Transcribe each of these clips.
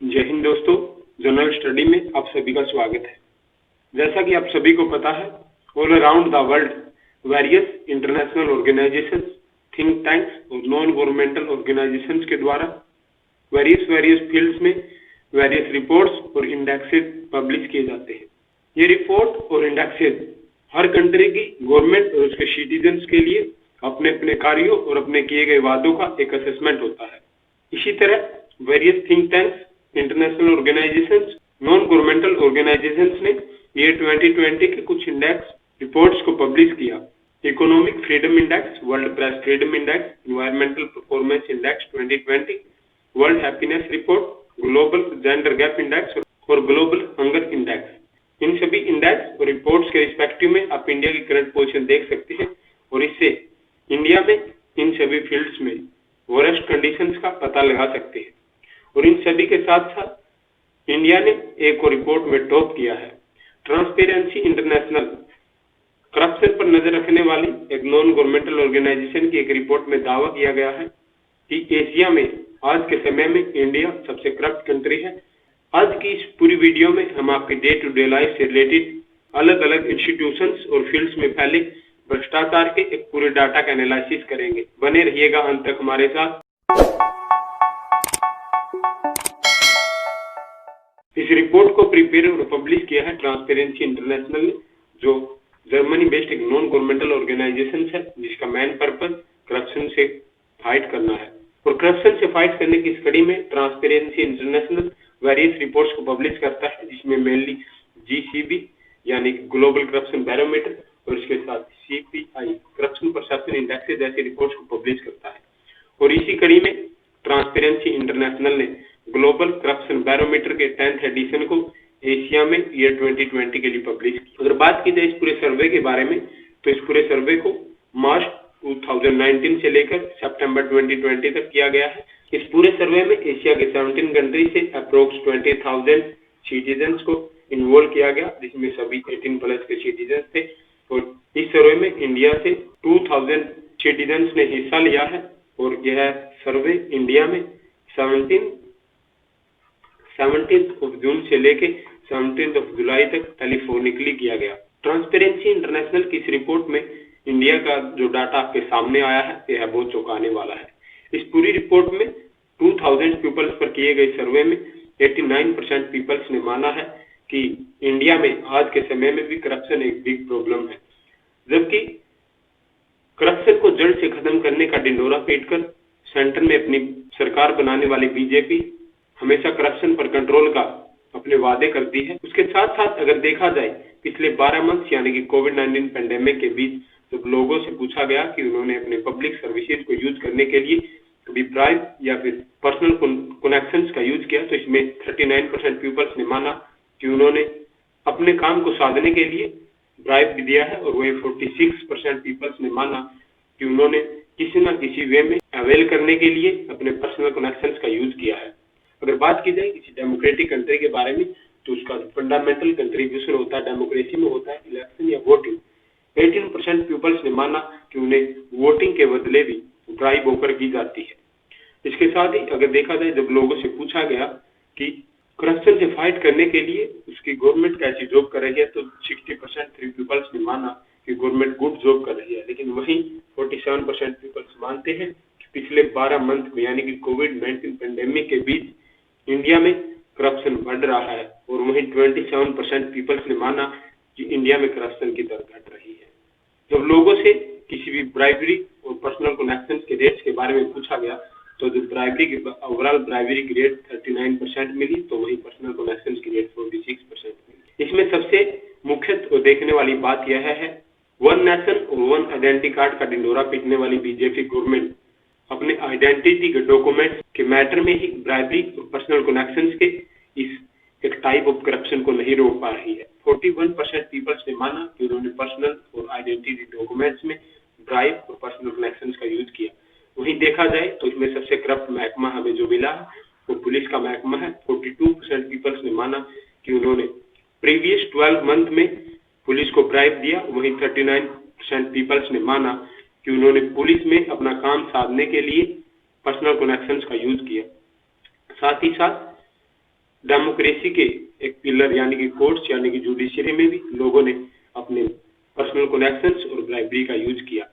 जय हिंद दोस्तों, general study में आप सभी का स्वागत है। जैसा कि आप सभी को पता है, all around the world various international organisations, think tanks और नॉन गवर्नमेंटल ऑर्गेनाइजेशंस के द्वारा वेरियस फील्ड्स में वेरियस रिपोर्ट्स और इंडेक्सेस पब्लिश किए जाते हैं। ये रिपोर्ट और इंडेक्सेस हर कंट्री की गवर्नमेंट और उसके सिटीजन्स के लिए अपने अपने कार्यों और अपने किए गए वादों का एक असेसमेंट होता है। इसी तरह various think tanks, international organisations, non governmental organisations ने ये 2020 के कुछ इंडेक्स रिपोर्ट्स को पब्लिश किया। Economic freedom index, world press freedom index, environmental performance index 2020, world happiness report, global gender gap index और ग्लोबल हंगर इंडेक्स। इन सभी index और reports के रिस्पेक्टिव में आप इंडिया की करंट पोजीशन देख सकते हैं और इससे इंडिया में इन सभी फील्ड्स में वर्स्ट कंडीशंस का पता लगा सकते हैं। और इन सभी के साथ साथ इंडिया ने एक और रिपोर्ट में टॉप किया है। ट्रांसपेरेंसी इंटरनेशनल करप्शन पर नजर रखने वाली एक नॉन गवर्नमेंटल ऑर्गेनाइजेशन की एक रिपोर्ट में दावा किया गया है कि एशिया में आज के समय में इंडिया सबसे करप्ट कंट्री है। आज की इस पूरी वीडियो में हम आपके डे टू डे लाइफ से रिलेटेड अलग अलग इंस्टीट्यूशंस और फील्ड्स में फैले भ्रष्टाचार के एक पूरे डाटा का एनालिसिस करेंगे। बने रहिएगा अंत तक हमारे साथ। इस रिपोर्ट को प्रिपेयर और पब्लिश किया है ट्रांसपेरेंसी इंटरनेशनल ने, जो जर्मनी बेस्ड एक नॉन गवर्नमेंटल ऑर्गेनाइजेशन है जिसका मेन पर्पस करप्शन से फाइट करना है। और करप्शन से फाइट करने की इस कड़ी में ट्रांसपेरेंसी इंटरनेशनल वेरियस रिपोर्ट्स को पब्लिश करता है, जिसमें मेनली GCB यानी ग्लोबल करप्शन बैरोमीटर और इसके साथ CPI करप्शन परसेप्शन इंडेक्स जैसी रिपोर्ट्स को पब्लिश करता है। और इसी कड़ी में ट्रांसपेरेंसी इंटरनेशनल ने ग्लोबल करप्शन बैरोमीटर के 10th एडिशन को एशिया में ईयर 2020 के लिए पब्लिश किया। अगर बात की जाए इस पूरे सर्वे के बारे में, तो इस पूरे सर्वे को मार्च 2019 से लेकर सितंबर 2020 तक किया गया है। इस पूरे सर्वे में एशिया के 17 कंट्री से अप्रोक्स 20,000 सिटीजन्स को इन्वॉल्व किया गया, जिसमें सभी 18 प्लस के सिटीजन्स थे। और इस सर्वे में इंडिया से 2000 सिटीजन्स ने हिस्सा लिया है। और यह सर्वे इंडिया में 17 जून से लेके 17 जुलाई तक टेलीफोनिकली किया गया। ट्रांसपेरेंसी इंटरनेशनल की इस रिपोर्ट में इंडिया का जो डाटा आपके सामने आया है यह बहुत चौंकाने वाला है। इस पूरी रिपोर्ट में 2000 पीपल्स पर किए गए सर्वे में 89% पीपल्स ने माना है कि इंडिया में आज के समय में भी करप्शन एक बिग प्रॉब्लम है। जबकि करप्शन को जड़ से खत्म करने का ढिंढोरा पीटकर सेंटर में अपनी सरकार बनाने वाली बीजेपी हमेशा करप्शन पर कंट्रोल का अपने वादे करती है। उसके साथ साथ अगर देखा जाए पिछले 12 मंथ यानी कि कोविड-19 पेंडेमिक के बीच जब लोगों से पूछा गया कि उन्होंने अपने पब्लिक सर्विसेज को यूज करने के लिए कभी ब्राइब या फिर पर्सनल कनेक्शंस का यूज किया, तो इसमें 39% पीपल्स ने माना कि उन्होंने अपने काम को साधने के लिए ब्राइब भी दिया है। और वही 46% पीपल्स ने माना कि उन्होंने किसी न किसी वे में अवेल करने के लिए अपने पर्सनल कनेक्शंस का यूज किया है। अगर बात की जाए किसी डेमोक्रेटिक कंट्री के बारे में, तो उसका फंडामेंटल कंट्रीब्यूशन होता है डेमोक्रेसी में होता है इलेक्शन या वोटिंग। 18% पीपल्स ने माना कि उन्हें वोटिंग के बदले भी ब्राइब ऑफर की जाती है। इसके साथ ही अगर देखा जाए जब लोगों से पूछा गया कि करप्शन से फाइट करने के लिए उसकी गवर्नमेंट कैसी जॉब कर रही है, तो 60% पीपल्स ने माना कि गवर्नमेंट गुड जॉब कर रही है। लेकिन वहीं 47% पीपल्स मानते हैं कि पिछले 12 मंथ में यानी कि कोविड-19 पेंडेमिक के बीच इंडिया में करप्शन बढ़ रहा है। और वहीं 27% पीपल्स ने माना कि इंडिया में करप्शन की दर घट रही है। जब लोगों से किसी भी ब्राइबरी और पर्सनल कनेक्शंस के रेट्स के बारे में पूछा गया, तो जो ब्राइबरी की ओवरऑल ब्राइबरी की रेट 39% मिली, तो वही पर्सनल कनेक्शंस की रेट 46% मिली। इसमें सबसे मुख्य देखने वाली बात यह है, वन नेशन और वन आइडेंटिटी कार्ड का ढिंढोरा पीटने वाली बीजेपी गवर्नमेंट अपने आइडेंटिटी के डॉक्यूमेंट के मैटर में ही ब्राइबरी और पर्सनल कनेक्शंस के इस एक टाइप ऑफ करप्शन को नहीं रोक पा रही है। 41% पीपल्स ने माना कि उन्होंने पर्सनल और आइडेंटिटी डॉक्यूमेंट्स में ब्राइब और पर्सनल कनेक्शंस का यूज किया। वहीं देखा जाए तो इसमें सबसे करप्ट महकमा हमें जो मिला वो पुलिस का महकमा है। 42% पीपल्स ने माना कि उन्होंने प्रीवियस 12 मंथ में पुलिस को ब्राइब दिया। वहीं 39% पीपल्स ने माना कि उन्होंने पुलिस में अपना काम साधने के लिए पर्सनल कनेक्शंस का यूज किया। साथ ही साथ डेमोक्रेसी के एक पिलर यानी कि कोर्ट्स यानी कि जुडिशरी में भी लोगों ने अपने पर्सनल कनेक्शंस और ब्राइबरी का यूज किया।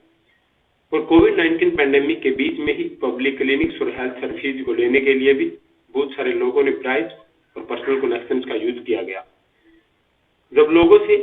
और कोविड-19 पैंडेमिक के बीच में ही पब्लिक क्लिनिक्स और हेल्थ सर्विसेज को लेने के लिए भी बहुत सारे लोगों ने ब्राइब्स और पर्सनल कनेक्शंस का यूज किया गया। जब लोगों से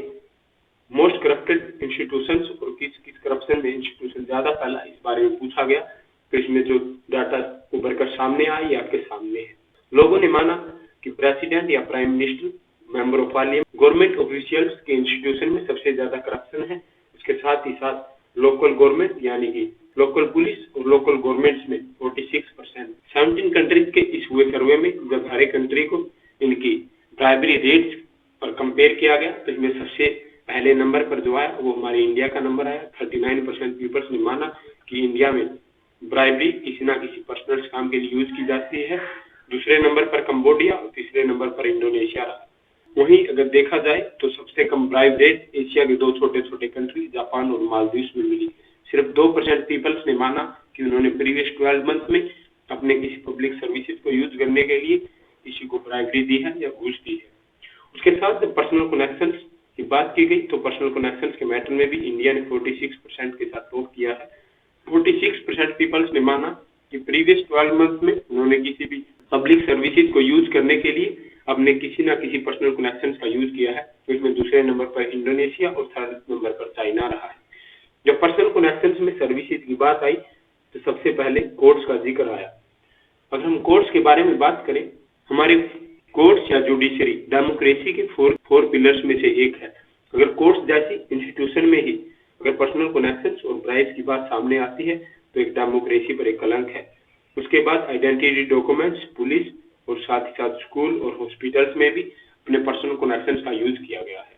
मोस्ट करप्टेड इंस्टीट्यूशंस और किस करप्शन में इंस्टीट्यूशन ज्यादा फैला इस बारे में पूछा गया, तो इसमें जो डाटा उभर कर सामने आया ये आपके सामने है। लोगों ने माना कि प्रेसिडेंट या prime minister, member of parliament, government officials के इंस्टीट्यूशन में सबसे ज्यादा करप्शन है। उसके साथ ही साथ लोकल गवर्नमेंट यानी कि लोकल पुलिस और लोकल गवर्नमेंट्स में 46%। 17 कंट्रीज के इस हुए सर्वे में जब हर एक कंट्री को इनकी ब्राइबरी रेट्स पर कंपेयर किया गया, तो इसमें सबसे पहले नंबर पर जो आया वो हमारे इंडिया का नंबर आया। 39% पीपल्स ने माना कि इंडिया में ब्राइबरी किसी ना किसी पर्सनल काम के लिए यूज की जाती है। दूसरे नंबर पर कंबोडिया और तीसरे नंबर पर इंडोनेशिया रहा। वहीं अगर देखा जाए तो सबसे कम ब्राइब रेट एशिया के दो छोटे कंट्री जापान और मालदीव्स में मिली। सिर्फ 2% पीपल्स ने माना कि उन्होंने प्रीवियस 12 मंथ में अपने किसी पब्लिक सर्विसेज को यूज करने के लिए किसी को ब्राइबरी दी है या घूस दी है। उसके साथ जब पर्सनल कनेक्शंस की बात की गई तो पर्सनल कनेक्शंस के मैटर में भी इंडिया ने 46% के साथ टॉप किया है। 46% पीपल्स ने माना कि प्रीवियस 12 मंथ में उन्होंने किसी भी पब्लिक सर्विसेज को यूज करने के लिए अपने किसी ना किसी पर्सनल कनेक्शंस का यूज किया है। तो इसमें दूसरे नंबर पर इंडोनेशिया और थर्ड नंबर पर चाइना रहा है। जब पर्सनल कनेक्शंस में सर्विसेज की बात आई तो सबसे पहले कोर्ट्स का जिक्र आया। अगर हम कोर्ट्स के बारे में बात करें, हमारे कोर्ट्स या जुडिशरी डेमोक्रेसी के फोर पिलर्स में से एक है। अगर कोर्ट्स जैसी इंस्टीट्यूशन में ही अगर पर्सनल कनेक्शंस और ब्राइब्स की बात सामने आती है तो एक डेमोक्रेसी पर एक कलंक है। उसके बाद आइडेंटिटी डॉक्यूमेंट्स, पुलिस और साथ ही साथ स्कूल और हॉस्पिटल्स में भी अपने पर्सनल कनेक्शंस का यूज किया गया है।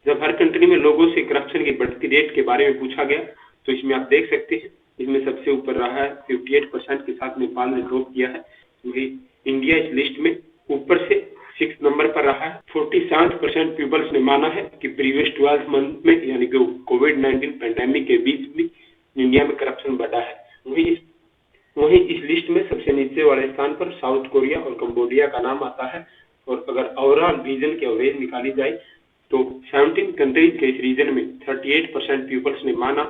जब हर कंट्री में लोगों से करप्शन की बढ़ती रेट के बारे में पूछा गया तो इसमें आप देख सकते हैं, इसमें सबसे ऊपर रहा है 58% के साथ नेपाल ने टॉप किया है। वही इंडिया इस लिस्ट में ऊपर से 6 नंबर पर रहा है। 47% पीपल्स ने माना है कि प्रीवियस 12 मंथ में यानी कि कोविड-19 पैंडेमिक के बीच में इंडिया में करप्शन बढ़ा है। वहीं इस लिस्ट में सबसे नीचे वाले स्थान पर साउथ कोरिया और कंबोडिया का नाम आता है। और अगर ओवरऑल रीजन की एवरेज निकाली जाए तो 17 कंट्रीज के इस रीजन में 38% पीपल्स ने माना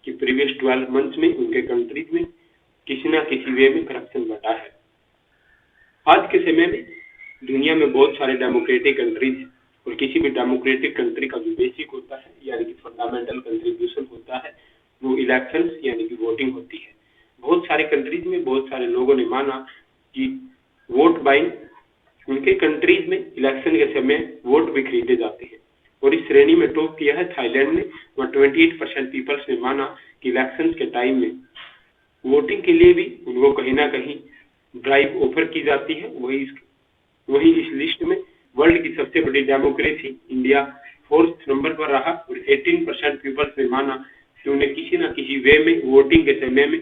कि प्रीवियस 12 मंथ में उनके कंट्रीज में किसी ना किसी वे में करप्शन बढ़ा है। आज के समय में दुनिया में बहुत सारे डेमोक्रेटिक कंट्रीज और किसी भी डेमोक्रेटिक कंट्री का जो बेसिक होता है यानी कि फंडामेंटल कंट्रीब्यूशन होता है वो इलेक्शंस यानी कि वोटिंग होती है। बहुत सारे कंट्रीज में बहुत सारे लोगों ने माना कि वोट बाइंग उनके कंट्रीज में इलेक्शन के समय वोट भी खरीदे जाते हैं। और इस श्रेणी में टॉप किया है थाईलैंड ने, वहाँ 28% पीपल्स ने माना कि इलेक्शन के टाइम में वोटिंग के लिए भी उनको कहीं ना कहीं ड्राइव ऑफर की जाती है। वही इस लिस्ट में वर्ल्ड की सबसे बड़ी डेमोक्रेसी इंडिया 4th नंबर पर रहा और 18% पीपल्स ने माना कि उन्हें किसी न किसी वे में वोटिंग के समय में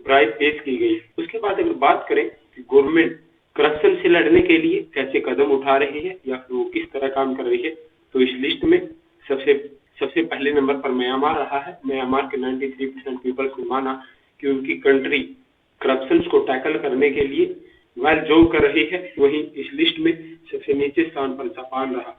ड्राइव पेश की गई। उसके बाद अगर बात करें कि गवर्नमेंट करप्शन से लड़ने के लिए कैसे कदम उठा रही है या फिर वो किस तरह काम कर रही है, तो इस लिस्ट में सबसे पहले नंबर पर म्यांमार रहा है। म्यांमार के 93% पीपल्स ने माना कि उनकी कंट्री करप्शन को टैकल करने के लिए वेल जॉब कर रही है। वहीं इस लिस्ट में सबसे नीचे स्थान पर जापान रहा।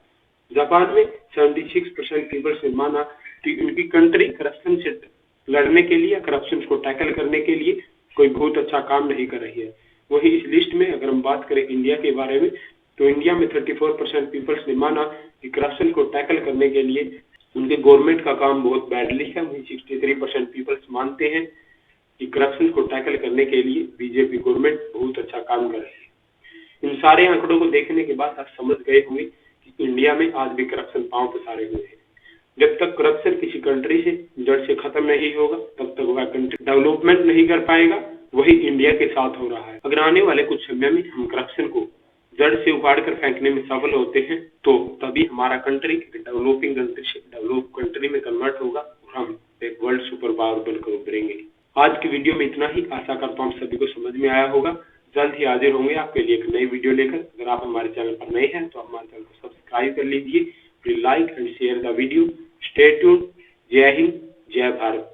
जापान में 76% पीपल्स ने माना कि उनकी कंट्री करप्शन से लड़ने के लिए, करप्शन को टैकल करने के लिए कोई बहुत अच्छा काम नहीं कर रही है। वहीं इस लिस्ट में अगर हम बात करें इंडिया के बारे में तो इंडिया में 34% पीपल्स ने माना कि करप्शन को टैकल करने के लिए उनके गवर्नमेंट का काम बहुत बैडली है। वहीं 63% पीपल्स मानते हैं कि करप्शन को टैकल करने के लिए बीजेपी गवर्नमेंट बहुत अच्छा काम कर रही है। इन सारे आंकड़ों को देखने के बाद आप समझ गए होंगे कि इंडिया में आज भी करप्शन पांव पसारे हुए हैं। जब तक करप्शन किसी कंट्री से जड़ से खत्म नहीं होगा तब तक वह कंट्री डेवलपमेंट नहीं कर पाएगा। वही इंडिया के साथ हो रहा है। अगर आने वाले कुछ समय में हम करप्शन को जड़ से उखाड़ कर फेंकने में सफल होते हैं तो तभी हमारा कंट्री डेवलपिंग कंट्री से डेवलप कंट्री में कन्वर्ट होगा और हम एक वर्ल्ड सुपर पावर बनकर उभरेंगे। आज की वीडियो में इतना ही। आशा करता हूँ सभी को समझ में आया होगा। जल्द ही हाजिर होंगे आपके लिए एक नई वीडियो लेकर। अगर आप हमारे चैनल पर नए हैं तो हमारे चैनल को सब्सक्राइब कर लीजिए। Please like and share the video. Stay tuned. जय हिंद, जय भारत।